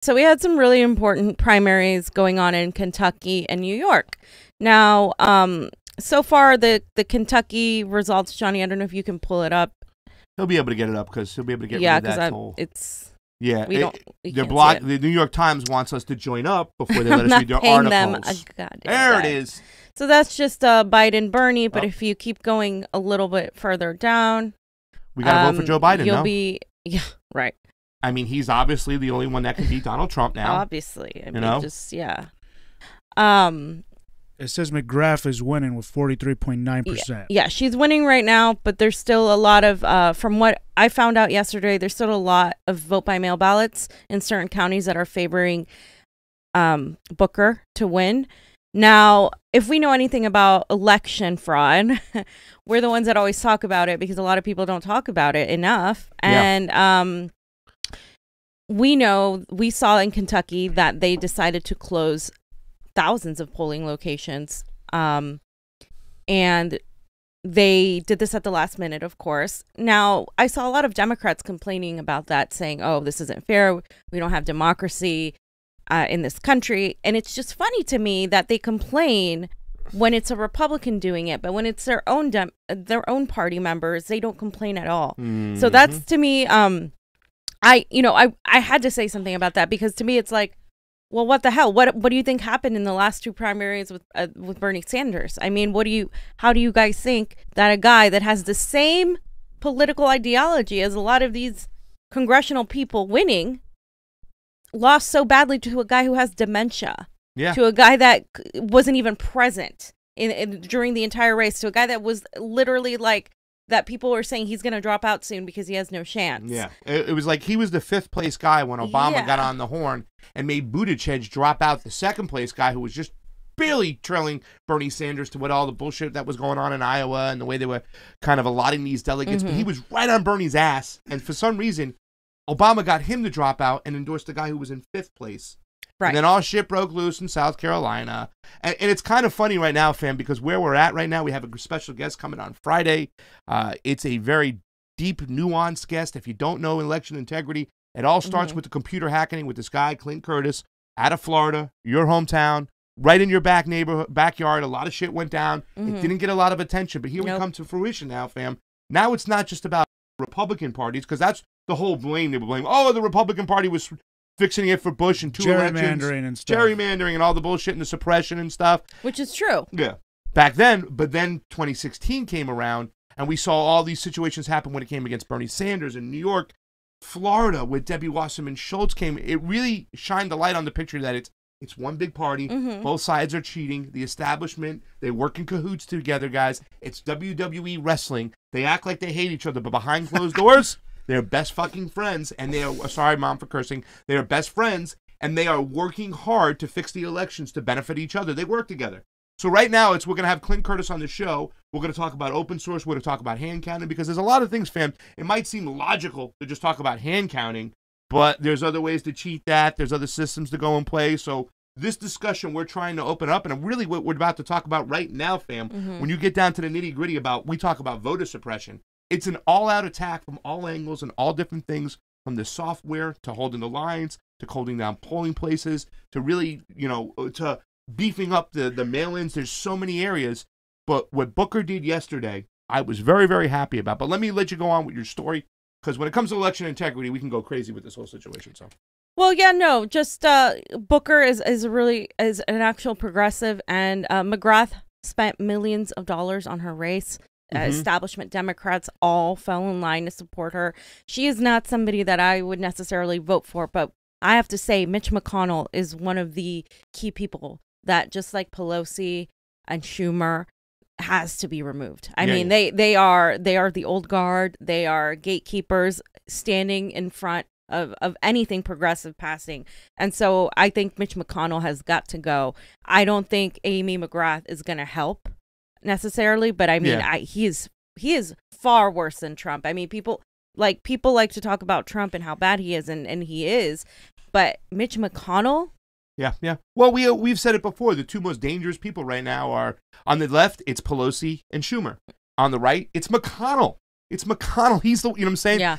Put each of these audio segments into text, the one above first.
So we had some really important primaries going on in Kentucky and New York. Now, so far, the Kentucky results, Johnny, I don't know if you can pull it up. He'll be able to get it up because he'll be able to get rid of that whole... it's... Yeah, they're blocked. The New York Times wants us to join up before they let us read their articles. There it is. So that's just Biden, Bernie. But if you keep going a little bit further down, we gotta vote for Joe Biden. Yeah, right. I mean, he's obviously the only one that can beat Donald Trump now. Obviously, I mean, yeah. It says McGrath is winning with 43.9%. Yeah, she's winning right now, but there's still a lot of, from what I found out yesterday, there's still a lot of vote-by-mail ballots in certain counties that are favoring Booker to win. Now, if we know anything about election fraud, we're the ones that always talk about it because a lot of people don't talk about it enough. And we saw in Kentucky that they decided to close thousands of polling locations, and they did this at the last minute, of course. Now, I saw a lot of Democrats complaining about that, saying, oh, this isn't fair, we don't have democracy in this country. And it's just funny to me that they complain when it's a Republican doing it, but when it's their own party members, they don't complain at all. So that's, to me, I had to say something about that, because to me it's like, well, what the hell? What do you think happened in the last two primaries with Bernie Sanders? I mean, how do you guys think that a guy that has the same political ideology as a lot of these congressional people winning lost so badly to a guy who has dementia? Yeah. To a guy that wasn't even present during the entire race, to a guy that was literally like, that people were saying he's going to drop out soon because he has no chance. Yeah. It was like he was the fifth place guy when Obama got on the horn and made Buttigieg drop out, the second place guy who was just barely trailing Bernie Sanders, to what all the bullshit that was going on in Iowa and the way they were kind of allotting these delegates. But he was right on Bernie's ass. And for some reason, Obama got him to drop out and endorsed the guy who was in fifth place. Right. And then all shit broke loose in South Carolina. And it's kind of funny right now, fam, because where we're at right now, we have a special guest coming on Friday. It's a very deep, nuanced guest. If you don't know election integrity, it all starts with the computer hacking with this guy, Clint Curtis, out of Florida, your hometown, right in your backyard. A lot of shit went down. It didn't get a lot of attention, but here we come to fruition now, fam. Now it's not just about Republican parties, because that's the whole blame. They were blaming, oh, the Republican Party was fixing it for Bush and two elections. And stuff. Gerrymandering and all the bullshit and the suppression and stuff. Which is true. Yeah. Back then, but then 2016 came around and we saw all these situations happen when it came against Bernie Sanders in New York, Florida, with Debbie Wasserman Schultz came. It really shined the light on the picture that it's one big party. Both sides are cheating. The establishment, they work in cahoots together, guys. It's WWE wrestling. They act like they hate each other, but behind closed doors, they're best fucking friends, and they are, sorry, Mom, for cursing, they are best friends, and they are working hard to fix the elections to benefit each other. They work together. So right now, we're going to have Clint Curtis on the show. We're going to talk about open source. We're going to talk about hand counting, because there's a lot of things, fam. It might seem logical to just talk about hand counting, but there's other ways to cheat that. There's other systems to go and play. So this discussion we're trying to open up, and really what we're about to talk about right now, fam, when you get down to the nitty-gritty we talk about voter suppression. It's an all-out attack from all angles and all different things, from the software to holding the lines to holding down polling places to really, to beefing up the mail-ins. There's so many areas. But what Booker did yesterday, I was very, very happy about. But let you go on with your story, because when it comes to election integrity, we can go crazy with this whole situation. So. Well, yeah, no, just Booker is an actual progressive, and McGrath spent millions of dollars on her race. Establishment Democrats all fell in line to support her. She is not somebody that I would necessarily vote for, but I have to say Mitch McConnell is one of the key people that, just like Pelosi and Schumer, has to be removed. I mean, they are the old guard. They are gatekeepers standing in front of anything progressive passing. And so I think Mitch McConnell has got to go. I don't think Amy McGrath is going to help necessarily, but I mean, he is far worse than Trump. I mean, people like to talk about Trump and how bad he is, and he is, but Mitch McConnell. Yeah. Well, we've said it before. The two most dangerous people right now are, on the left, it's Pelosi and Schumer. On the right, it's McConnell. It's McConnell. He's the, you know what I'm saying? Yeah.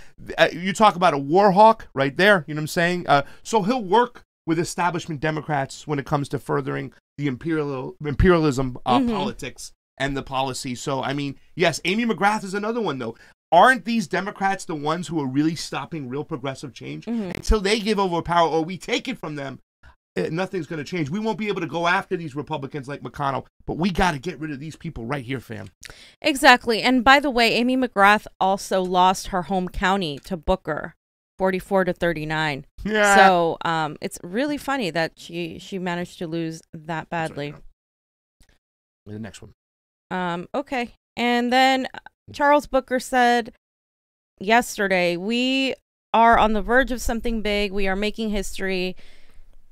You talk about a war hawk right there. You know what I'm saying? So he'll work with establishment Democrats when it comes to furthering the imperialism politics and the policy. So, I mean, yes, Amy McGrath is another one, though. Aren't these Democrats the ones who are really stopping real progressive change? Until they give over power or we take it from them, nothing's going to change. We won't be able to go after these Republicans like McConnell, but we got to get rid of these people right here, fam. Exactly. And by the way, Amy McGrath also lost her home county to Booker, 44-39. Yeah. So it's really funny that she managed to lose that badly. The next one. Okay. And then Charles Booker said yesterday, we are on the verge of something big. We are making history.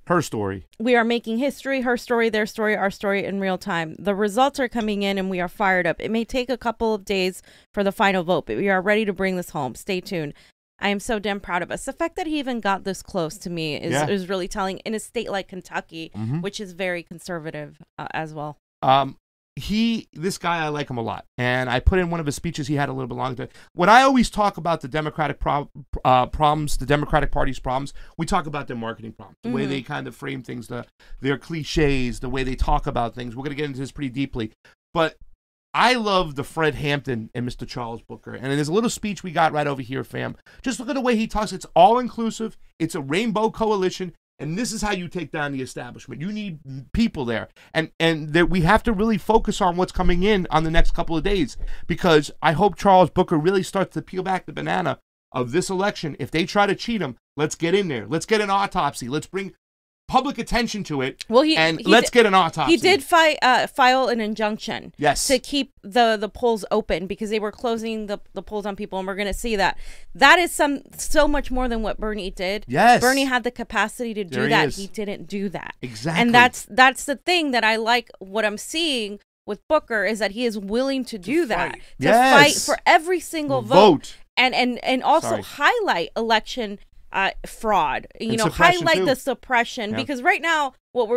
Her story. We are making history, her story, their story, our story in real time. The results are coming in and we are fired up. It may take a couple of days for the final vote, but we are ready to bring this home. Stay tuned. I am so damn proud of us. The fact that he even got this close to me is really telling in a state like Kentucky, which is very conservative as well. This guy, I like him a lot. And I put in one of his speeches he had a little bit longer. When I always talk about the Democratic problems, the Democratic Party's problems, we talk about their marketing problems, the way they kind of frame things, their cliches, the way they talk about things. We're going to get into this pretty deeply. But I love the Fred Hampton and Mr. Charles Booker. And there's a little speech we got right over here, fam. Just look at the way he talks. It's all-inclusive. It's a rainbow coalition. And this is how you take down the establishment. You need people there. And that we have to really focus on what's coming in on the next couple of days. Because I hope Charles Booker really starts to peel back the banana of this election. If they try to cheat him, let's get in there. Let's get an autopsy. Let's bring public attention to it. Well, let's get an autopsy. He did file an injunction to keep the polls open because they were closing the polls on people, and we're going to see that. That is so much more than what Bernie did. Yes. Bernie had the capacity to do that. He didn't do that. Exactly. And that's the thing that I like what I'm seeing with Booker is that he is willing to do that. To fight for every single vote. And also highlight election fraud, highlight the suppression, because right now what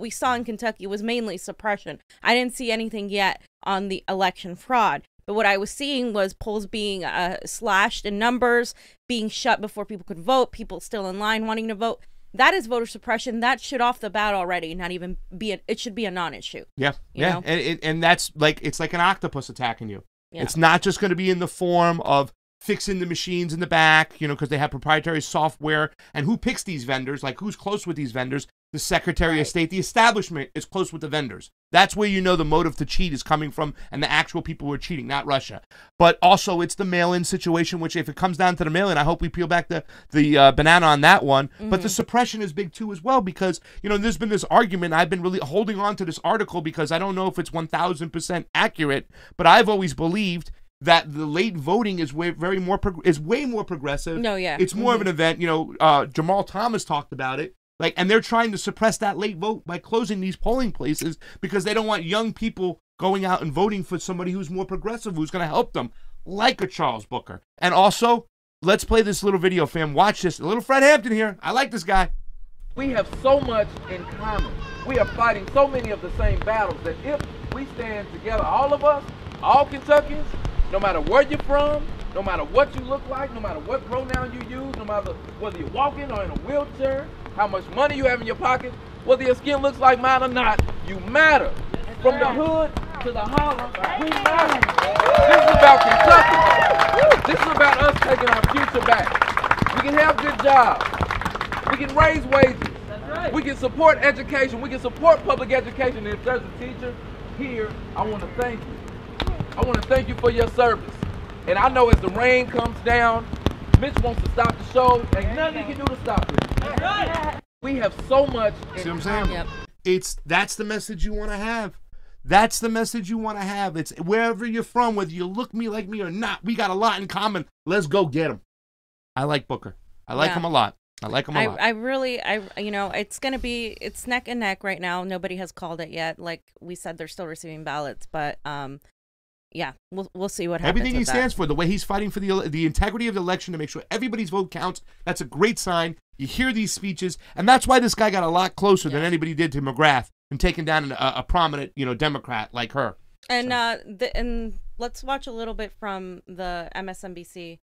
we saw in Kentucky was mainly suppression. I didn't see anything yet on the election fraud, but what I was seeing was polls being slashed in numbers, being shut before people could vote, people still in line wanting to vote. That is voter suppression. That should off the bat already not even be it should be a non-issue. You know? And that's it's like an octopus attacking you. It's not just going to be in the form of fixing the machines in the back, because they have proprietary software. And who picks these vendors? Like, who's close with these vendors? The Secretary of State. The establishment is close with the vendors. That's where the motive to cheat is coming from, and the actual people who are cheating, not Russia. But also, it's the mail-in situation, which if it comes down to the mail-in, I hope we peel back the banana on that one. But the suppression is big, too, as well, because, there's been this argument. I've been really holding on to this article because I don't know if it's 1,000% accurate, but I've always believed that the late voting is way more progressive. No, yeah. It's more of an event. Jamal Thomas talked about it. And they're trying to suppress that late vote by closing these polling places because they don't want young people going out and voting for somebody who's more progressive, who's going to help them, like a Charles Booker. And also, let's play this little video, fam. Watch this. A little Fred Hampton here. I like this guy. We have so much in common. We are fighting so many of the same battles that if we stand together, all of us, all Kentuckians, no matter where you're from, no matter what you look like, no matter what pronoun you use, no matter whether you're walking or in a wheelchair, how much money you have in your pocket, whether your skin looks like mine or not, you matter. From the hood to the holler, we matter. This is about Kentucky. This is about us taking our future back. We can have good jobs. We can raise wages. We can support education. We can support public education. And if there's a teacher here, I want to thank you. I want to thank you for your service. And I know as the rain comes down, Mitch wants to stop the show. Ain't nothing he can do to stop it. We have so much in See what I'm saying? Yep. That's the message you want to have. That's the message you want to have. It's wherever you're from, whether you look like me or not, we got a lot in common. Let's go get him. I like Booker. I like him a lot. I like him a lot. It's neck and neck right now. Nobody has called it yet. Like we said, they're still receiving ballots, but yeah, we'll see what happens. Everything he stands for, the way he's fighting for the integrity of the election to make sure everybody's vote counts, that's a great sign. You hear these speeches, and that's why this guy got a lot closer than anybody did to McGrath and taking down a prominent, Democrat like her. And and let's watch a little bit from the MSNBC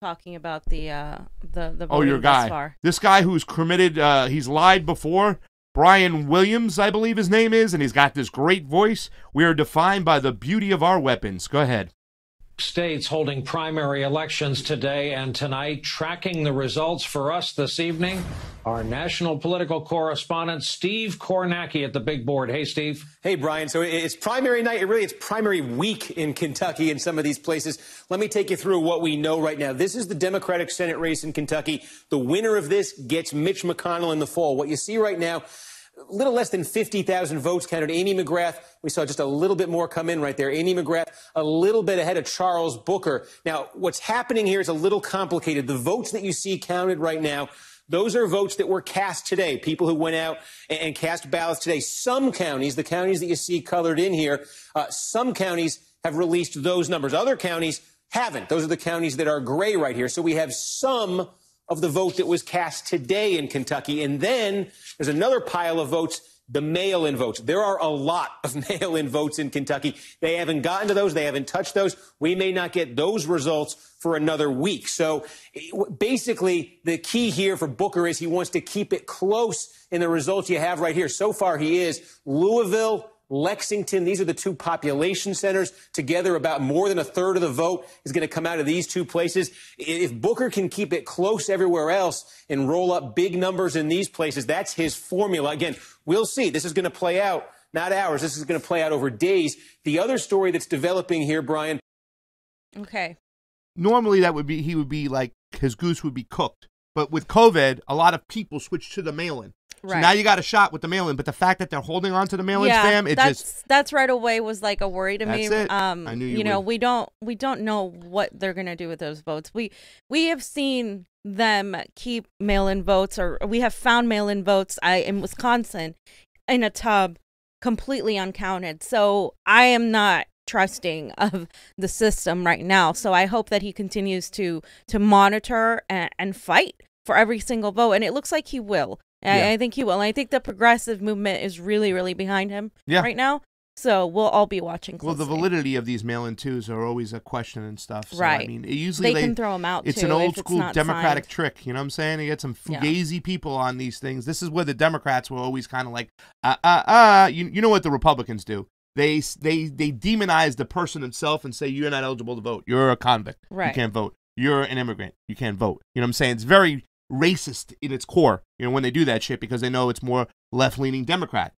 talking about the voting your thus guy. far. This guy who's committed, he's lied before. Brian Williams, I believe his name is, and he's got this great voice. We are defined by the beauty of our weapons. Go ahead. States holding primary elections today and tonight. Tracking the results for us this evening, our national political correspondent, Steve Kornacki at the big board. Hey, Steve. Hey, Brian. So it's primary night. It's primary week in Kentucky in some of these places. Let me take you through what we know right now. This is the Democratic Senate race in Kentucky. The winner of this gets Mitch McConnell in the fall. What you see right now, a little less than 50,000 votes counted. Amy McGrath, we saw just a little bit more come in right there. Amy McGrath, a little bit ahead of Charles Booker. Now, what's happening here is a little complicated. The votes that you see counted right now, those are votes that were cast today, people who went out and cast ballots today. Some counties, the counties that you see colored in here, some counties have released those numbers. Other counties haven't. Those are the counties that are gray right here. So we have some of the vote that was cast today in Kentucky. And then there's another pile of votes, the mail-in votes. There are a lot of mail-in votes in Kentucky. They haven't gotten to those. They haven't touched those. We may not get those results for another week. So basically, the key here for Booker is he wants to keep it close in the results you have right here. So far, he is Louisville, Lexington. These are the two population centers. Together, about more than a third of the vote is going to come out of these two places. If Booker can keep it close everywhere else and roll up big numbers in these places, that's his formula. Again, we'll see. This is going to play out, not hours. This is going to play out over days. The other story that's developing here, Brian. Okay. Normally, that would be, he would be like, his goose would be cooked. But with COVID, a lot of people switched to the mail-in. So now you got a shot with the mail-in, but the fact that they're holding on to the mail-in spam, that's right away was like a worry to me. It. I knew you know, we don't know what they're gonna do with those votes. We have seen them keep mail-in votes, or we have found mail-in votes in Wisconsin in a tub completely uncounted. So I am not trusting of the system right now. So I hope that he continues to monitor and fight for every single vote, and it looks like he will. I think he will. And I think the progressive movement is really, really behind him right now. So we'll all be watching closely. Well, the validity of these mail-in twos are always a question and stuff. So, right. I mean, usually they can throw them out. It's an old school Democratic trick. You know what I'm saying? You get some fugazi people on these things. This is where the Democrats were always kind of like, You know what the Republicans do? They demonize the person himself and say, you're not eligible to vote. You're a convict. Right. You can't vote. You're an immigrant. You can't vote. You know what I'm saying? It's very racist in its core, you know, when they do that shit, because they know it's more left-leaning Democrat.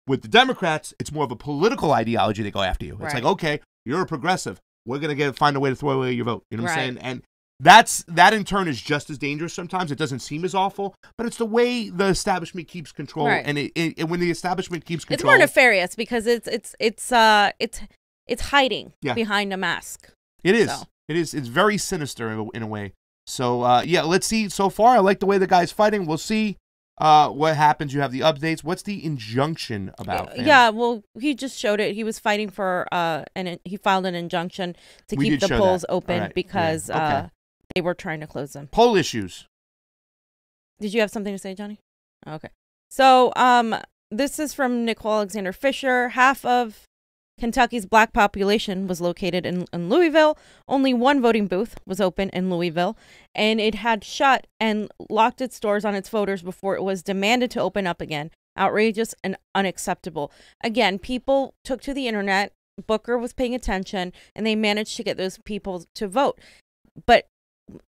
With the Democrats, it's more of a political ideology they go after you. It's like, okay, you're a progressive. We're going to find a way to throw away your vote. You know what I'm saying? And that in turn is just as dangerous sometimes. It doesn't seem as awful, but it's the way the establishment keeps control. Right. And when the establishment keeps control, it's more nefarious because it's hiding behind a mask. It is. So. It's very sinister in a way. So, let's see. So far, I like the way the guy's fighting. We'll see what happens. You have the updates. What's the injunction about? Yeah, well, he just showed it. He was fighting for, he filed an injunction to keep the polls open because they were trying to close them. Poll issues. Did you have something to say, Johnny? Okay. So, this is from Nicole Alexander Fisher. Half of Kentucky's black population was located in Louisville. Only one voting booth was open in Louisville, and it had shut and locked its doors on its voters before it was demanded to open up again. Outrageous and unacceptable. Again, people took to the internet. Booker was paying attention, and they managed to get those people to vote. But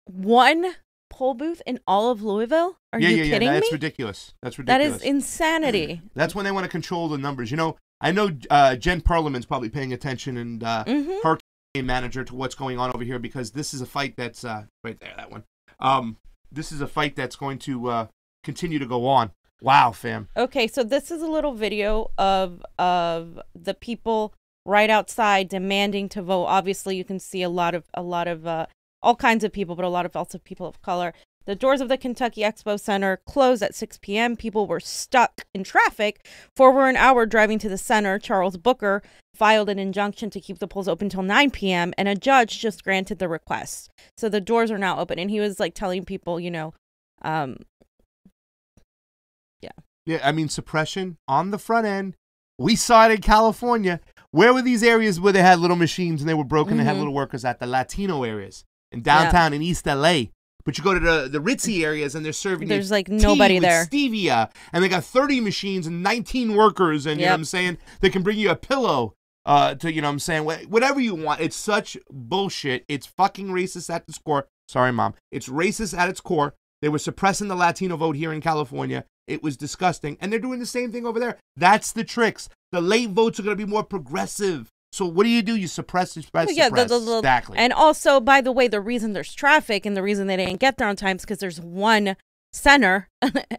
one poll booth in all of Louisville? Are you kidding me? That's ridiculous. That's ridiculous. That is insanity. That's when they want to control the numbers. You know, I know Jen Perlman's probably paying attention, and her campaign manager, to what's going on over here, because this is a fight that's right there, that one. This is a fight that's going to continue to go on. Wow, fam. Okay, so this is a little video of the people right outside demanding to vote. Obviously, you can see a lot of all kinds of people, but a lot of also people of color. The doors of the Kentucky Expo Center closed at 6 p.m. People were stuck in traffic for over an hour driving to the center. Charles Booker filed an injunction to keep the polls open until 9 p.m., and a judge just granted the request. So the doors are now open, and he was like telling people, Yeah, I mean, suppression on the front end. We saw it in California. Where were these areas where they had little machines and they were broken? They had little workers at the Latino areas in downtown in East LA. But you go to the ritzy areas and they're serving. There's like nobody there. Stevia, and they got 30 machines and 19 workers, and you know what I'm saying. They can bring you a pillow. To you know what I'm saying, whatever you want. It's such bullshit. It's fucking racist at its core. Sorry, Mom. It's racist at its core. They were suppressing the Latino vote here in California. It was disgusting. And they're doing the same thing over there. That's the tricks. The late votes are going to be more progressive. So what do? You suppress. Exactly. And also, by the way, the reason there's traffic and the reason they didn't get there on time is because there's one center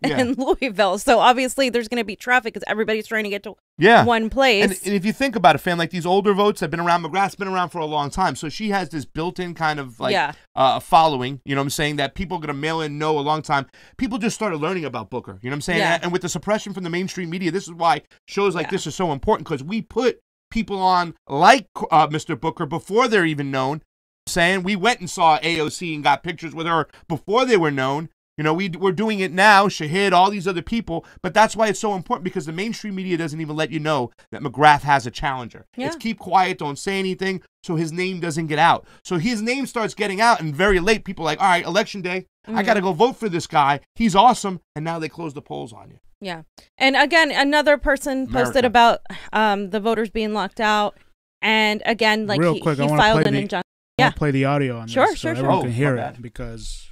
in Louisville. So obviously there's going to be traffic because everybody's trying to get to one place. And if you think about it, fam, like these older votes have been around. McGrath's been around for a long time. So she has this built-in kind of like following, you know what I'm saying, that people are going to mail in a long time. People just started learning about Booker, you know what I'm saying? And with the suppression from the mainstream media, this is why shows like this are so important, because we put people on like Mr. Booker before they're even known. Saying we went and saw AOC and got pictures with her before they were known. You know, we're doing it now, Shahid, all these other people, but that's why it's so important, because the mainstream media doesn't even let you know that McGrath has a challenger. It's keep quiet, don't say anything, so his name doesn't get out. So his name starts getting out, and very late, people are like, all right, election day, I got to go vote for this guy. He's awesome, and now they close the polls on you. Yeah. And again, another person posted about the voters being locked out, and again, like he filed an injunction. I want to play the audio on this so everyone can hear it, because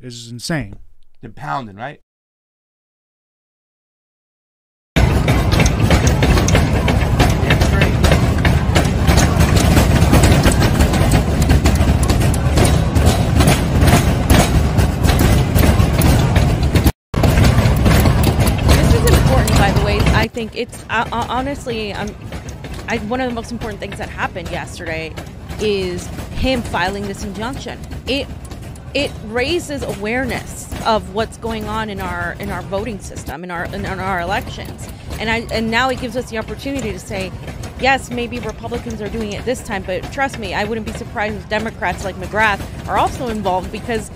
this is insane. They're pounding, right? This is important, by the way. I think it's honestly, one of the most important things that happened yesterday is him filing this injunction. It raises awareness of what's going on in our voting system, in our elections, and now it gives us the opportunity to say, yes, maybe Republicans are doing it this time, but trust me, I wouldn't be surprised if Democrats like McGrath are also involved, because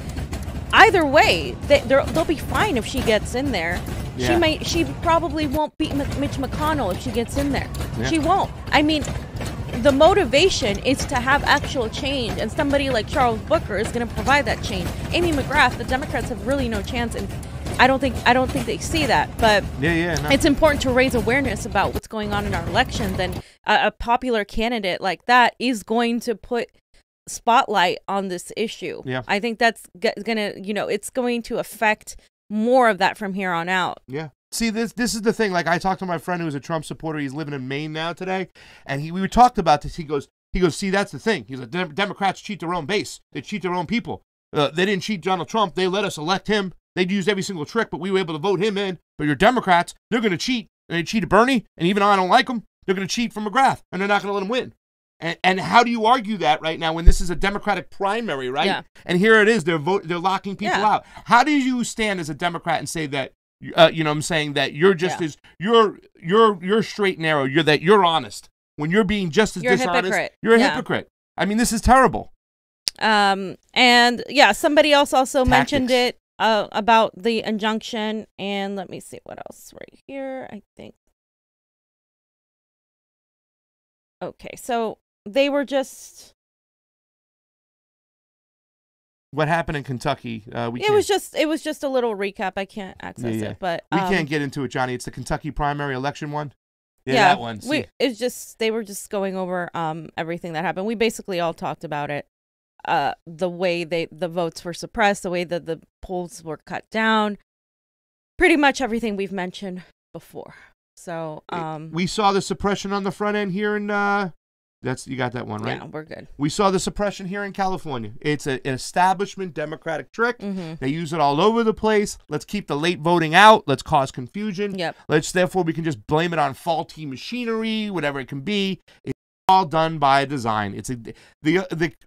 either way, they'll be fine if she gets in there. Yeah. She probably won't beat Mitch McConnell if she gets in there. Yeah. She won't. I mean, the motivation is to have actual change, and somebody like Charles Booker is going to provide that change. Amy McGrath, the Democrats have really no chance, and I don't think they see that. But it's important to raise awareness about what's going on in our elections, and a popular candidate like that is going to put spotlight on this issue. Yeah. I think that's gonna, it's going to affect more of that from here on out. Yeah. See, this is the thing. Like, I talked to my friend who's a Trump supporter. He's living in Maine now today, and we talked about this. He goes, see, that's the thing. He's like, Democrats cheat their own base. They cheat their own people. They didn't cheat Donald Trump. They let us elect him. They'd used every single trick, but we were able to vote him in. But your Democrats, they're going to cheat. And they cheated Bernie, and even though I don't like them, they're going to cheat for McGrath, and they're not going to let him win. And how do you argue that right now when this is a Democratic primary, right? Yeah. And here it is, they're locking people out. How do you stand as a Democrat and say that, you know what I'm saying, that you're just as you're straight and narrow, you're honest when you're being just as dishonest? You're a hypocrite. I mean, this is terrible. And somebody else also mentioned it about the injunction, and let me see what else right here. I think. Okay, so they were just. What happened in Kentucky? It was just a little recap. I can't access it, but we can't get into it, Johnny. It's the Kentucky primary election one. Yeah, that one. They were just going over everything that happened. We basically all talked about it. The way the votes were suppressed, the way that the polls were cut down, pretty much everything we've mentioned before. So we saw the suppression on the front end here in you got that one, right? Yeah, we're good. We saw the suppression here in California. It's an establishment Democratic trick. Mm-hmm. They use it all over the place. Let's keep the late voting out. Let's cause confusion. Yep. Therefore we can just blame it on faulty machinery, whatever it can be. It's all done by design. It's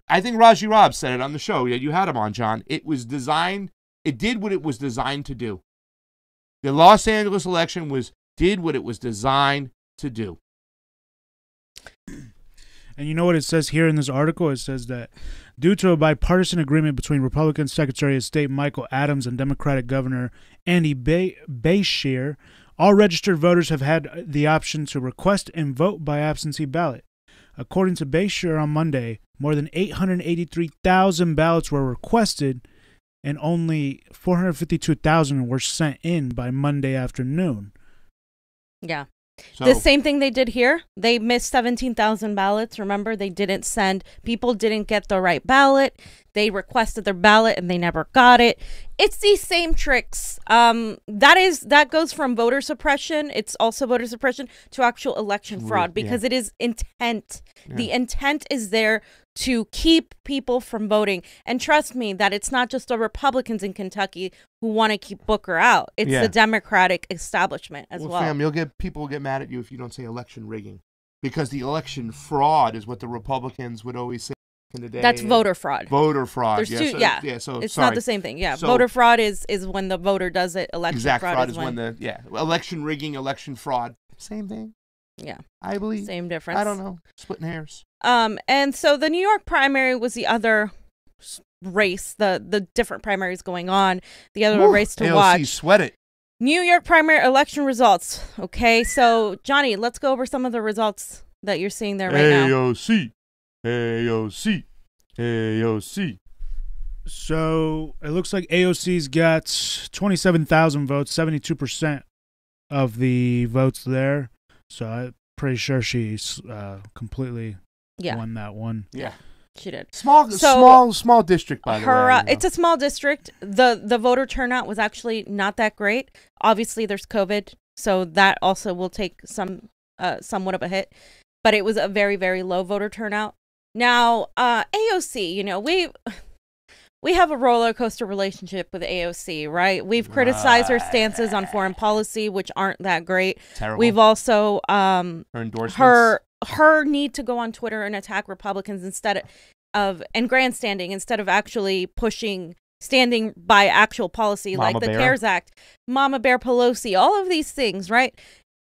I think Raji Robb said it on the show. Yeah, you had him on, John. It was designed. It did what it was designed to do. The Los Angeles election did what it was designed to do. And you know what it says here in this article? It says that due to a bipartisan agreement between Republican Secretary of State Michael Adams and Democratic Governor Andy Beshear All registered voters have had the option to request and vote by absentee ballot. According to Bayshore on Monday, more than 883,000 ballots were requested and only 452,000 were sent in by Monday afternoon. Yeah. So, The same thing they did here. They missed 17,000 ballots. Remember, they didn't send, people didn't get the right ballot. They requested their ballot and they never got it. It's these same tricks. That goes from voter suppression. It's also voter suppression to actual election fraud because it is intent. Yeah. The intent is there to keep people from voting. And trust me that it's not just the Republicans in Kentucky who want to keep Booker out. It's the Democratic establishment as well. Fam, people will get mad at you if you don't say election rigging, because the election fraud is what the Republicans would always say in the day. That's voter fraud. Voter fraud. There's two, so it's sorry. not the same thing. Yeah, So, voter fraud is when the voter does it. Election fraud is when the election rigging, election fraud, same thing. Yeah, I believe same difference. I don't know, splitting hairs. And so the New York primary was the other race, the different primaries going on. The other race to AOC, watch. Sweat it. New York primary election results. Okay, so Johnny, let's go over some of the results that you're seeing there right now. AOC. So it looks like AOC's got 27,000 votes, 72% of the votes there. So I'm pretty sure she's completely won that one. Yeah, she did. Small district, by the way. It's a small district. The voter turnout was actually not that great. Obviously, there's COVID, so that also will take somewhat of a hit. But it was a very, very low voter turnout. Now, AOC, we have a roller coaster relationship with AOC, right? We've criticized her stances on foreign policy, which aren't that great. Terrible. We've also her endorsements, her need to go on Twitter and attack Republicans and grandstanding instead of actually standing by actual policy, Mama like the Bear. CARES Act, Mama Bear Pelosi, all of these things, right?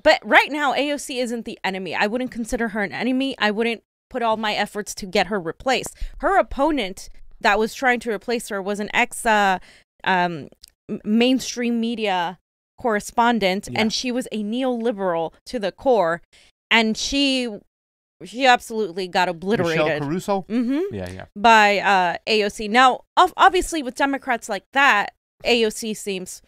But right now, AOC isn't the enemy. I wouldn't consider her an enemy. I wouldn't put all my efforts to get her replaced. Her opponent that was trying to replace her was an mainstream media correspondent, and she was a neoliberal to the core, and she absolutely got obliterated. Michelle Caruso? Mm-hmm. Yeah. By AOC. Now, obviously, with Democrats like that, AOC seems,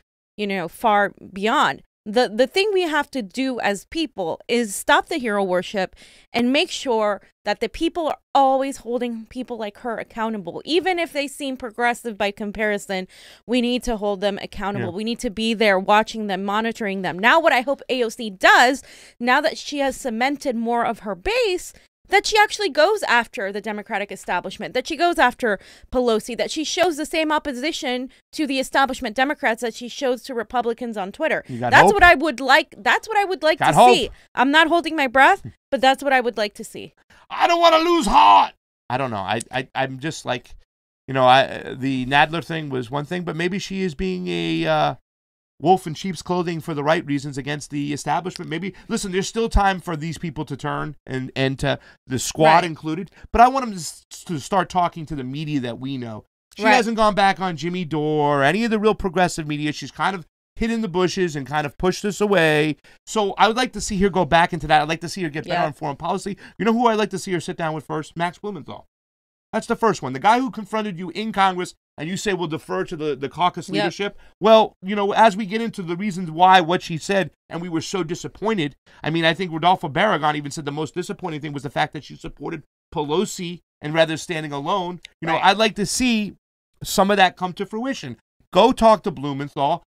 far beyond. The thing we have to do as people is stop the hero worship and make sure that the people are always holding people like her accountable. Even if they seem progressive by comparison, we need to hold them accountable. Yeah. We need to be there watching them, monitoring them. Now, what I hope AOC does, now that she has cemented more of her base, that she actually goes after the Democratic establishment, that she goes after Pelosi, that she shows the same opposition to the establishment Democrats that she shows to Republicans on Twitter. That's what I would like. That's what I would like to see. I'm not holding my breath, but that's what I would like to see. I don't want to lose heart. I don't know. I'm just like, the Nadler thing was one thing, but maybe she is being a wolf in sheep's clothing for the right reasons against the establishment. Maybe, listen, there's still time for these people to turn and to the squad included, but I want them to start talking to the media that we know. She hasn't gone back on Jimmy Dore or any of the real progressive media. She's kind of hid in the bushes and kind of pushed us away. So I would like to see her go back into that. I'd like to see her get better on foreign policy. You know who I'd like to see her sit down with first? Max Blumenthal. That's the first one. The guy who confronted you in Congress and you say we'll defer to the caucus leadership. Well, as we get into the reasons why, what she said, and we were so disappointed. I mean, I think Rodolfo Barragan even said the most disappointing thing was the fact that she supported Pelosi and rather standing alone. I'd like to see some of that come to fruition. Go talk to Blumenthal.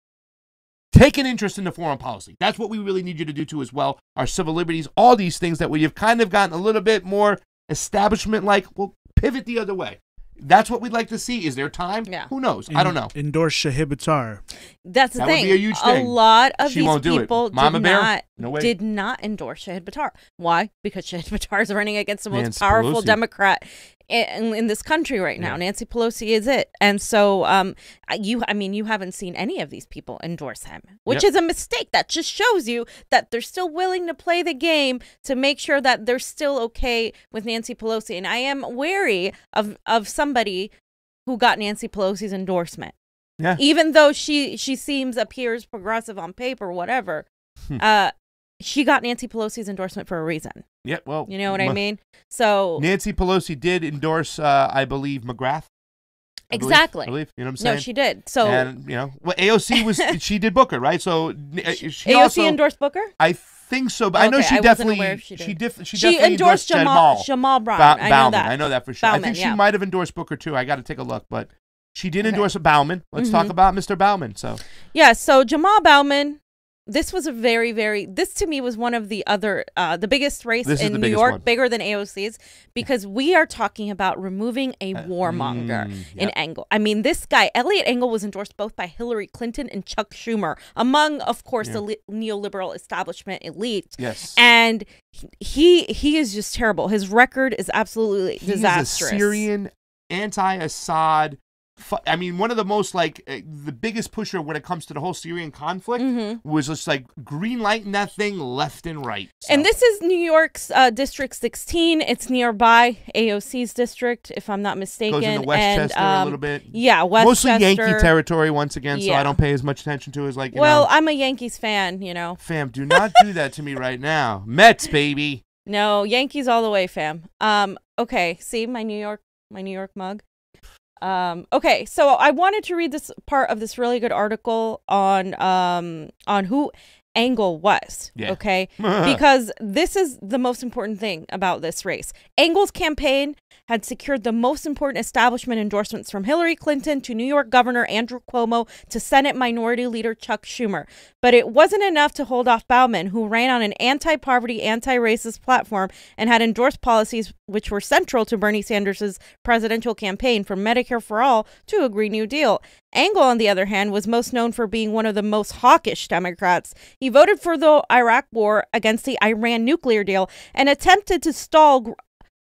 Take an interest in the foreign policy. That's what we really need you to do too as well. Our civil liberties, all these things that we have kind of gotten a little bit more establishment-like. Well, pivot the other way. That's what we'd like to see. Is there time? Yeah. Who knows? I don't know. Endorse Shahid Buttar. That's the thing. That would be a huge thing. A lot of she these won't do people it. Mama Bear? did not endorse Shahid Buttar. Why? Because Shahid Buttar is running against the most Nancy powerful Pelosi. Democrat in this country right now. Nancy Pelosi is it. And so you haven't seen any of these people endorse him, which is a mistake. That just shows you that they're still willing to play the game to make sure that they're still okay with Nancy Pelosi. And I am wary of somebody who got Nancy Pelosi's endorsement. Yeah. Even though she appears progressive on paper, whatever, she got Nancy Pelosi's endorsement for a reason. Yeah, well, you know what I mean? So Nancy Pelosi did endorse, I believe, McGrath. Exactly. I believe, you know what I'm saying? No, she did. So, and well, AOC was she did Booker, right? So she AOC also endorsed Booker. I think so, but I know she definitely she definitely endorsed Jamal Brown. I know that for sure. Bauman, I think she might have endorsed Booker too. I got to take a look, but she did endorse Bauman. Let's talk about Mr. Bauman. So so Jamal Bauman. This was a this to me was one of the other, the biggest race in New York, bigger than AOC's, because we are talking about removing a warmonger in Engel. I mean, this guy, Eliot Engel, was endorsed both by Hillary Clinton and Chuck Schumer, among, of course, the neoliberal establishment elite. Yes. And he is just terrible. His record is absolutely disastrous. He is a Syrian, anti-Assad, I mean, one of the most, the biggest pusher when it comes to the whole Syrian conflict was just, green lighting that thing left and right. So. And this is New York's District 16. It's nearby AOC's district, if I'm not mistaken. Goes into Westchester a little bit. Yeah, Westchester. Mostly Yankee territory once again, so I don't pay as much attention to it as, you know. I'm a Yankees fan, you know. Fam, do not do that to me right now. Mets, baby. No, Yankees all the way, fam. Okay, see my New York mug? Okay, so I wanted to read this part of this really good article on who Engel was, okay? Because this is the most important thing about this race. Engel's campaign had secured the most important establishment endorsements from Hillary Clinton to New York Governor Andrew Cuomo to Senate Minority Leader Chuck Schumer. But it wasn't enough to hold off Bauman, who ran on an anti-poverty, anti-racist platform and had endorsed policies which were central to Bernie Sanders' presidential campaign, from Medicare for All to a Green New Deal. Engel, on the other hand, was most known for being one of the most hawkish Democrats. He voted for the Iraq War against the Iran nuclear deal and attempted to stall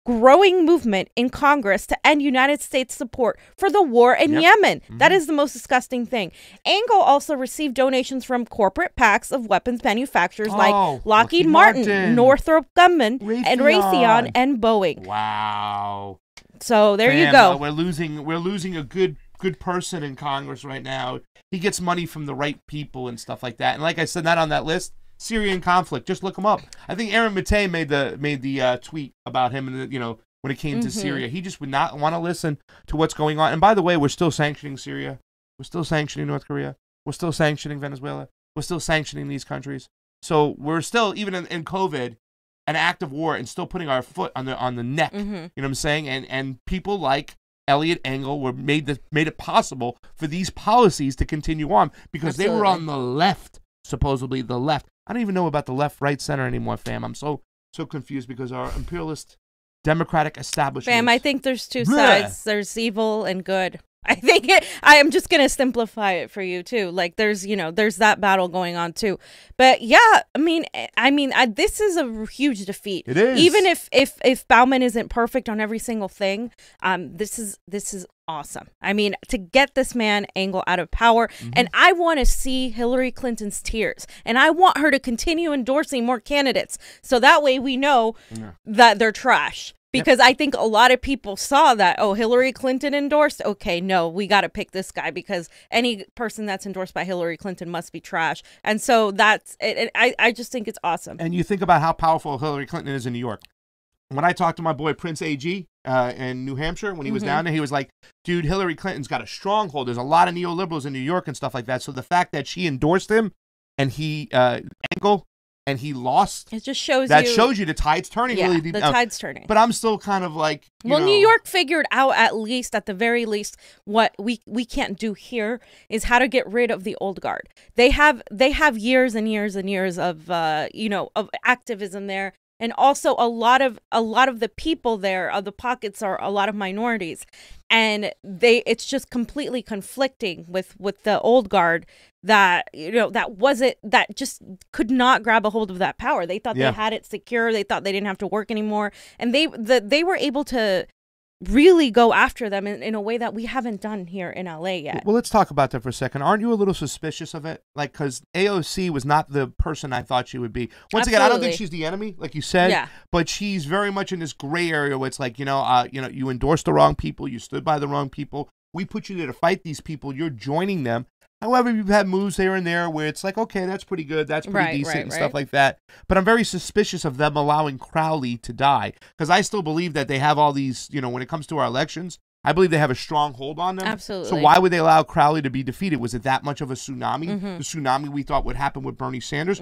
growing movement in Congress to end United States support for the war in Yemen. That is the most disgusting thing. Engel also received donations from corporate PACs of weapons manufacturers like Lockheed Martin, Northrop Grumman, and Raytheon and Boeing. Wow. So there you go. We're losing a good person in Congress right now. He gets money from the right people and stuff like that. And like I said, not on that list. Syrian conflict. Just look him up. I think Aaron Matei made the tweet about him, and when it came to Syria, he just would not want to listen to what's going on. And by the way, we're still sanctioning Syria. We're still sanctioning North Korea. We're still sanctioning Venezuela. We're still sanctioning these countries. So we're still, even in COVID, an act of war, and still putting our foot on the neck. You know what I'm saying? And people like Eliot Engel made it possible for these policies to continue on, because they were on the left, supposedly the left. I don't even know about the left, right, center anymore, fam. I'm so confused because our imperialist democratic establishment. Fam, I think there's two sides. There's evil and good. I think I am just going to simplify it for you too. There's that battle going on too. But yeah, I mean, this is a huge defeat. It is. Even if Bauman isn't perfect on every single thing, this is awesome. I mean, to get this man Engel out of power, and I want to see Hillary Clinton's tears, and I want her to continue endorsing more candidates, so that way we know that they're trash. Because I think a lot of people saw that, Hillary Clinton endorsed. Okay, no, we got to pick this guy because any person that's endorsed by Hillary Clinton must be trash. And so that's it. I just think it's awesome. And you think about how powerful Hillary Clinton is in New York. When I talked to my boy Prince AG in New Hampshire, when he was down there, he was like, dude, Hillary Clinton's got a stronghold. There's a lot of neoliberals in New York and stuff like that. So the fact that she endorsed him and he, Engel, and he lost. It just shows shows you the tide's turning. Yeah, really deep. The tide's turning. But I'm still kind of like, New York figured out at the very least, what we can't do here is how to get rid of the old guard. They have years and years and years of of activism there. And also a lot of the people there, the pockets, are a lot of minorities, and it's just completely conflicting with the old guard that that just could not grab a hold of that power. They thought they had it secure. They thought they didn't have to work anymore, and they were able to really go after them in a way that we haven't done here in LA yet. Well, let's talk about that for a second. Aren't you a little suspicious of it? Because AOC was not the person I thought she would be. Once again, I don't think she's the enemy, like you said, but she's very much in this gray area where it's like, you endorsed the wrong people, you stood by the wrong people. We put you there to fight these people. You're joining them. However, you've had moves here and there where it's like, okay, that's pretty good, that's pretty decent and stuff like that. But I'm very suspicious of them allowing Crowley to die because I still believe that they have all these, when it comes to our elections, I believe they have a strong hold on them. Absolutely. So why would they allow Crowley to be defeated? Was it that much of a tsunami? The tsunami we thought would happen with Bernie Sanders?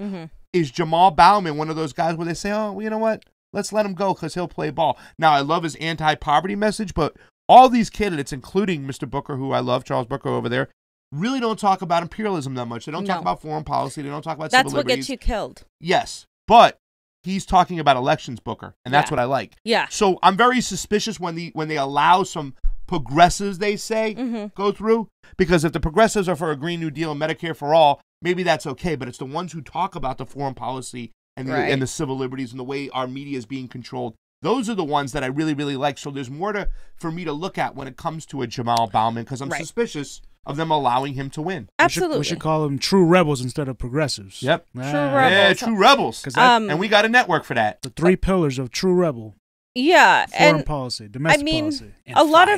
Is Jamal Bowman one of those guys where they say, oh, well, you know what? Let's let him go because he'll play ball. Now, I love his anti-poverty message, but all these candidates, including Mr. Booker, who I love, Charles Booker over there, really don't talk about imperialism that much. They don't talk about foreign policy. They don't talk about civil liberties. That's what gets you killed. Yes, but he's talking about elections, Booker, and that's what I like. Yeah. So I'm very suspicious when they allow some progressives, they say, go through, because if the progressives are for a Green New Deal and Medicare for all, maybe that's okay, but it's the ones who talk about the foreign policy and the civil liberties and the way our media is being controlled. Those are the ones that I really, really like. So there's more for me to look at when it comes to a Jamal Bowman because I'm suspicious of them allowing him to win. Absolutely. We should call them true rebels instead of progressives. Yep. True rebels. Yeah, true rebels. And we got a network for that. The 3 pillars of true rebel. Yeah. Foreign policy, domestic policy. And a lot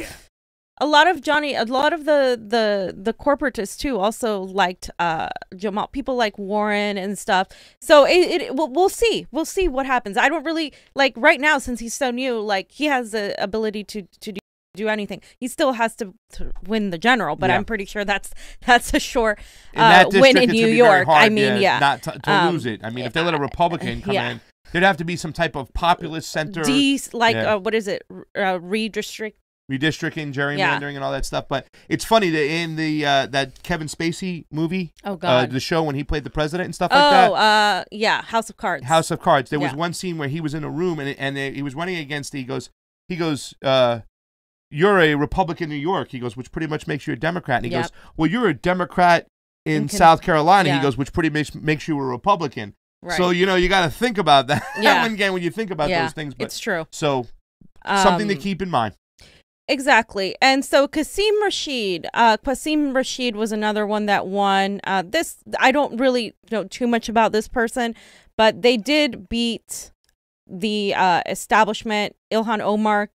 of the corporatists too also liked Jamal. People like Warren and stuff. So we'll see. We'll see what happens. I don't really like right now since he's so new. Like he has the ability to do anything. He still has to win the general, but I'm pretty sure that's a sure win in New York. Hard, I mean, not to lose it. I mean, if they let a Republican come in, there'd have to be some type of populist center. What is it? Redistricting, gerrymandering, and all that stuff. But it's funny that in the that Kevin Spacey movie, the show when he played the president and stuff like that. House of Cards. House of Cards. There was one scene where he was in a room and he was running against. He goes. You're a Republican in New York. He goes, which pretty much makes you a Democrat. And he goes, well, you're a Democrat in South Carolina. He goes, which pretty much makes you a Republican. Right. So you got to think about that. When you think about those things. But, it's true. So something to keep in mind. Exactly. And so Qasim Rashid was another one that won. This, I don't really know too much about this person, but they did beat the establishment. Ilhan Omar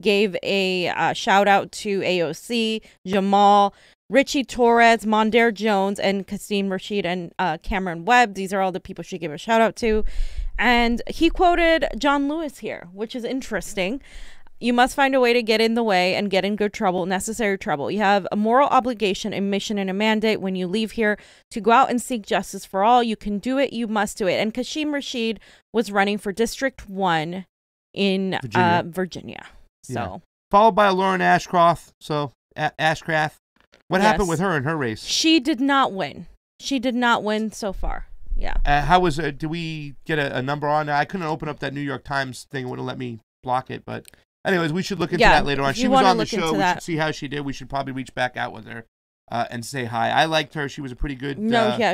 gave a shout out to AOC, Jamal, Richie Torres, Mondaire Jones, and Qasim Rashid and Cameron Webb. These are all the people she gave a shout out to. And he quoted John Lewis here, which is interesting. You must find a way to get in the way and get in good trouble, necessary trouble. You have a moral obligation, a mission, and a mandate when you leave here to go out and seek justice for all. You can do it. You must do it. And Qasim Rashid was running for District 1 in Virginia. So followed by Lauren Ashcroft. Ashcraft. What happened with her in her race? She did not win. She did not win so far. Yeah. How was it? Did we get a number on that? I couldn't open up that New York Times thing. It wouldn't let me block it. But anyways, we should look into that later on. She was on the show. We should see how she did. We should probably reach back out with her and say hi. I liked her. She was a pretty good.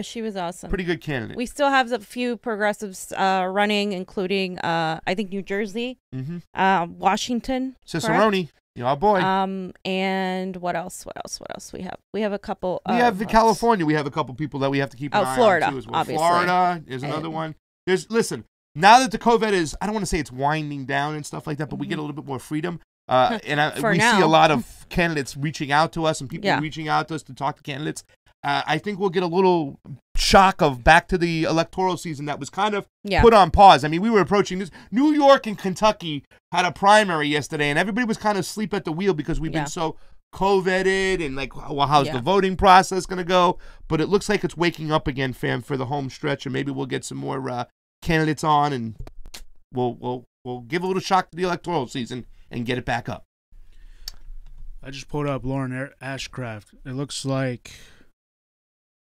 She was awesome. Pretty good candidate. We still have a few progressives running, including I think New Jersey, Washington, Cicerone, our boy. And what else? We have a couple. We have California. We have a couple people that we have to keep an eye Florida, on too as well. Obviously. Florida is another one. Listen. Now that the COVID is, I don't want to say it's winding down and stuff like that, but we get a little bit more freedom. We see a lot of candidates reaching out to us and people reaching out to us to talk to candidates. I think we'll get a little shock of back to the electoral season that was kind of put on pause. I mean, we were approaching this. New York and Kentucky had a primary yesterday, and everybody was kind of asleep at the wheel because we've been so COVIDed and like, well, how's the voting process going to go? But it looks like it's waking up again, fam, for the home stretch, and maybe we'll get some more candidates on, and we'll give a little shock to the electoral season and get it back up. I just pulled up Lauren Ashcraft. It looks like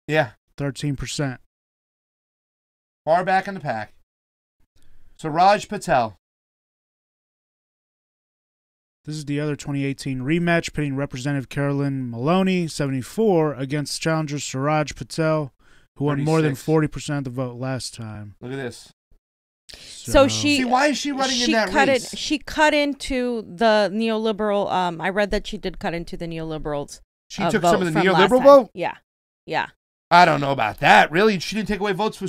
13%. Far back in the pack. Suraj Patel. This is the other 2018 rematch pitting Representative Carolyn Maloney, 74, against challenger Suraj Patel, who won more than 40% of the vote last time. Look at this. So she. See, why is she running in that race? She cut into the neoliberal. I read that she did cut into the neoliberals. She took some of the neoliberal vote? Yeah. I don't know about that. Really? She didn't take away votes for.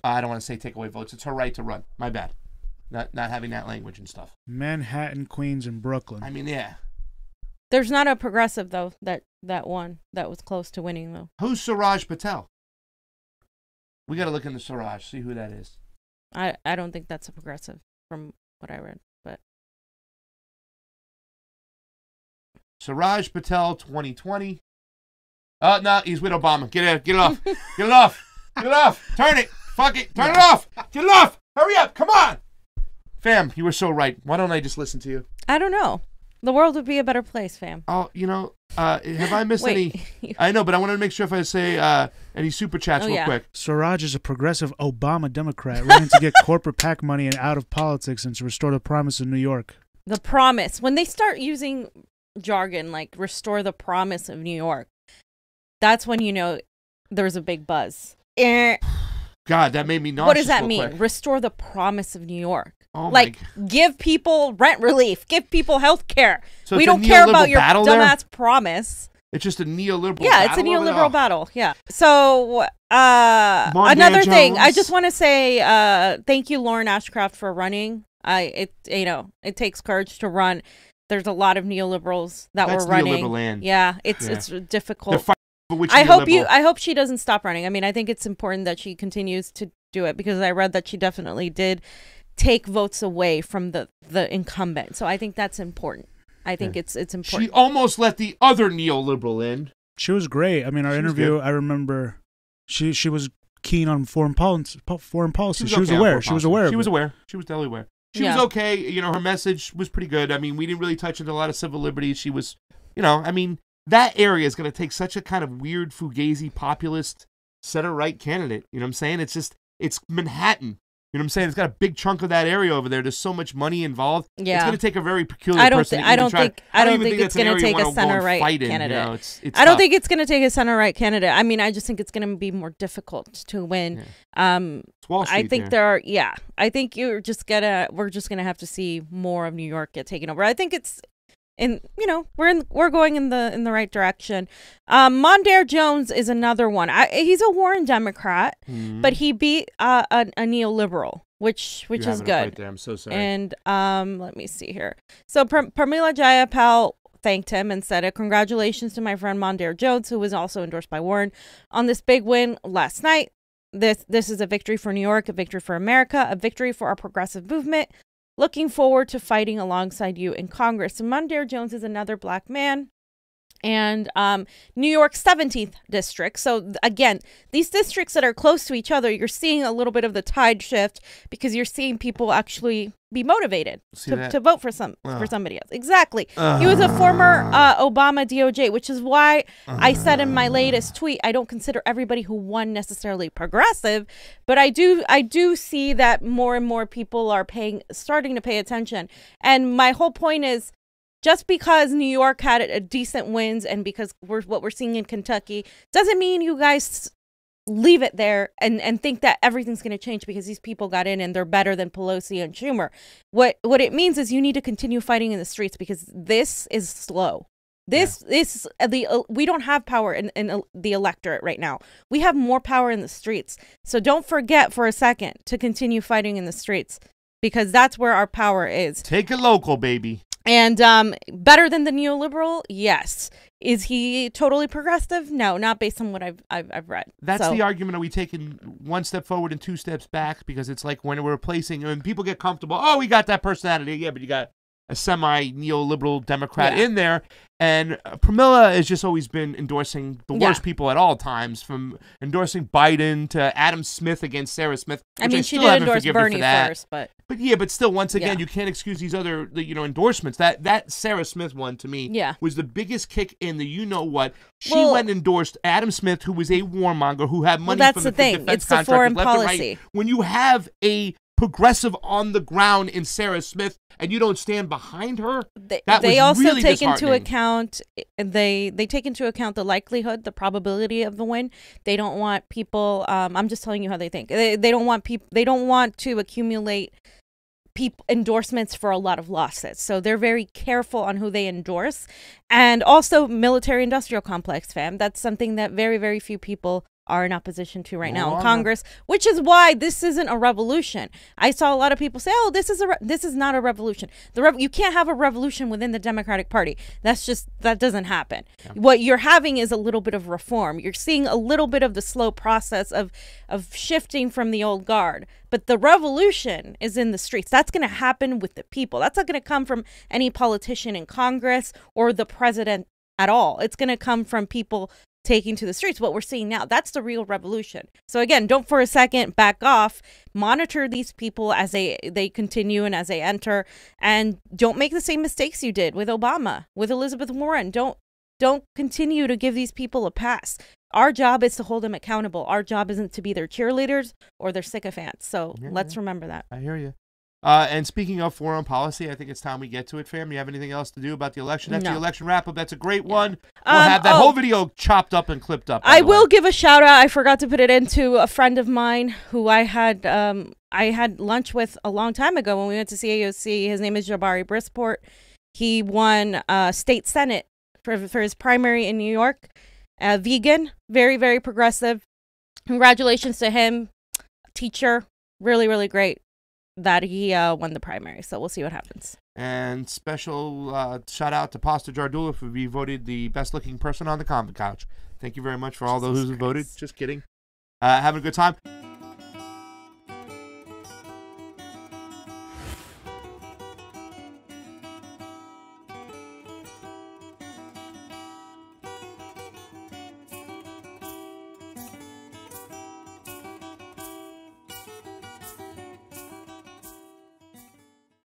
I don't want to say take away votes. It's her right to run. My bad. Not having that language and stuff. Manhattan, Queens, and Brooklyn. I mean, yeah. There's not a progressive, though, that won, that was close to winning, though. Who's Suraj Patel? We got to look into Suraj, see who that is. I don't think that's a progressive from what I read, but. Suraj Patel, 2020. No, he's with Obama. Get it off. Get it off. Get it off. Turn it. Fuck it. Turn it off. Get it off. Hurry up. Come on. Fam, you were so right. Why don't I just listen to you? I don't know. The world would be a better place, fam. Oh, have I missed any? I know, but I wanted to make sure if I say any super chats real quick. Suraj is a progressive Obama Democrat running to get corporate PAC money and out of politics and to restore the promise of New York. The promise. When they start using jargon like restore the promise of New York, that's when you know there's a big buzz. God, that made me nauseous. What does that mean? Quick. Restore the promise of New York. Oh like, give people rent relief. Give people health care. So we don't care about your dumbass promise. It's just a neoliberal battle. Yeah, it's a neoliberal battle. Yeah. So, another thing. I just want to say thank you, Lauren Ashcraft, for running. It takes courage to run. There's a lot of neoliberals that were running. Neoliberal land. Yeah, it's difficult. I hope she doesn't stop running. I mean, I think it's important that she continues to do it because I read that she definitely did take votes away from the incumbent. So I think that's important. I think it's important. She almost let the other neoliberal in. She was great. I mean, our interview, I remember she was keen on foreign policy. She was aware. She was aware. She was aware. She was definitely aware. She was okay. You know, her message was pretty good. I mean, we didn't really touch into a lot of civil liberties. She was, I mean, that area is going to take such a kind of weird, fugazi, populist, center-right candidate. You know what I'm saying? It's Manhattan. You know what I'm saying? It's got a big chunk of that area over there. There's so much money involved. Yeah. It's going to take a very peculiar person. I don't think it's going to take a center-right candidate. I don't think it's going to take a center-right candidate. I mean, I just think it's going to be more difficult to win. Yeah. It's Wall Street, I think I think we're just going to have to see more of New York get taken over. I think it's we're going in the right direction. Mondaire Jones is another one. He's a Warren Democrat, but he beat a neoliberal, which is good. Right there. I'm so sorry. And let me see here. So Pramila Jayapal thanked him and said, "Congratulations to my friend Mondaire Jones, who was also endorsed by Warren, on this big win last night. This is a victory for New York, a victory for America, a victory for our progressive movement. Looking forward to fighting alongside you in Congress." And Mondaire Jones is another black man. And New York's 17th district. So again, these districts that are close to each other, you're seeing a little bit of the tide shift because you're seeing people actually be motivated to vote for somebody else. Exactly. He was a former Obama DOJ, which is why I said in my latest tweet, I don't consider everybody who won necessarily progressive, but I do see that more and more people are starting to pay attention. And my whole point is, just because New York had a decent wins and because what we're seeing in Kentucky doesn't mean you guys leave it there and think that everything's going to change because these people got in and they're better than Pelosi and Schumer. What it means is you need to continue fighting in the streets because this is slow. We don't have power in the electorate right now. We have more power in the streets. So don't forget for a second to continue fighting in the streets because that's where our power is. Take it local, baby. And better than the neoliberal? Yes. Is he totally progressive? No, not based on what I've read. That's the argument. Are we taking one step forward and two steps back? Because it's like when we're replacing, when people get comfortable, oh, we got that personality. Yeah, but you got a semi-neoliberal Democrat in there. And Pramila has just always been endorsing the worst people at all times, from endorsing Biden to Adam Smith against Sarah Smith. I mean, she did endorse Bernie first, but still, once again, you can't excuse these other endorsements. That Sarah Smith one to me was the biggest kick in the what. She went and endorsed Adam Smith, who was a warmonger who had money from the defense it's the foreign policy. Right. When you have a progressive on the ground in Sarah Smith and you don't stand behind her, they also take into account the likelihood, the probability of the win. They don't want people I'm just telling you how they think. They don't want to accumulate endorsements for a lot of losses. So they're very careful on who they endorse. And also military industrial complex, fam. That's something that very, very few people are in opposition to right now in Longer. Congress, which is why this isn't a revolution. I saw a lot of people say, "Oh, this is not a revolution." You can't have a revolution within the Democratic Party. That doesn't happen. Yeah. What you're having is a little bit of reform. You're seeing a little bit of the slow process of shifting from the old guard. But the revolution is in the streets. That's going to happen with the people. That's not going to come from any politician in Congress or the president at all. It's going to come from people taking to the streets. What we're seeing now, that's the real revolution. So again, don't for a second back off. Monitor these people as they continue and as they enter, and don't make the same mistakes you did with Obama, with Elizabeth Warren. Don't continue to give these people a pass. Our job is to hold them accountable. Our job isn't to be their cheerleaders or their sycophants. So let's remember that. I hear you. And speaking of foreign policy, I think it's time we get to it, fam. You have anything else to do about the election? That's the election wrap-up. That's a great one. We'll have that whole video chopped up and clipped up. I will give a shout-out. I forgot to put it into a friend of mine who I had lunch with a long time ago when we went to CAOC. His name is Jabari Brisport. He won state senate for his primary in New York. Vegan, very, very progressive. Congratulations to him. Teacher, really, really great that he won the primary. So we'll see what happens. And special shout out to Pastor Jardula for being voted the best looking person on the CONVO couch. Thank you very much for all those who voted. Just kidding. Having a good time.